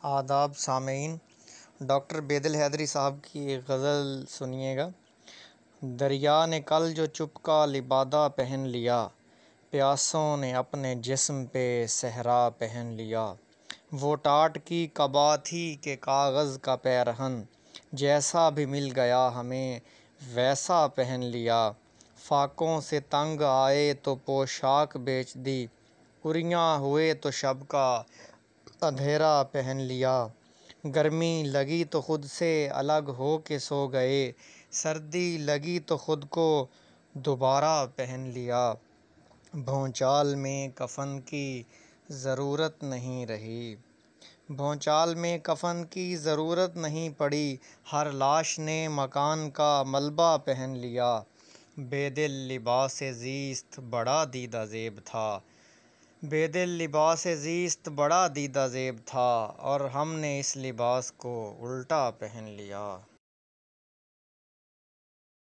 آداب سامعین، ڈاکٹر بیدل الحیدری صاحب کی ایک غزل سنیے گا۔ دریا نے کل جو چپکا لبادہ پہن لیا، پیاسوں نے اپنے جسم پہ صحرا پہن لیا۔ وہ ٹاٹ کی قبا تھی کہ کاغذ کا پیرہن، جیسا بھی مل گیا ہمیں ویسا پہن لیا۔ فاقوں سے تنگ آئے تو پوشاک بیچ دی، عریاں ہوئے تو شب کا اندھیرا پہن لیا۔ گرمی لگی تو خود سے الگ ہو کے سو گئے، سردی لگی تو خود کو دوبارہ پہن لیا۔ بھونچال میں کفن کی ضرورت نہیں رہی، بھونچال میں کفن کی ضرورت نہیں پڑی، ہر لاش نے مکان کا ملبہ پہن لیا۔ بے دل لباس زیست بڑا دیدہ زیب تھا، بے دل لباس زیست بڑا دیدہ زیب تھا، اور ہم نے اس لباس کو الٹا پہن لیا۔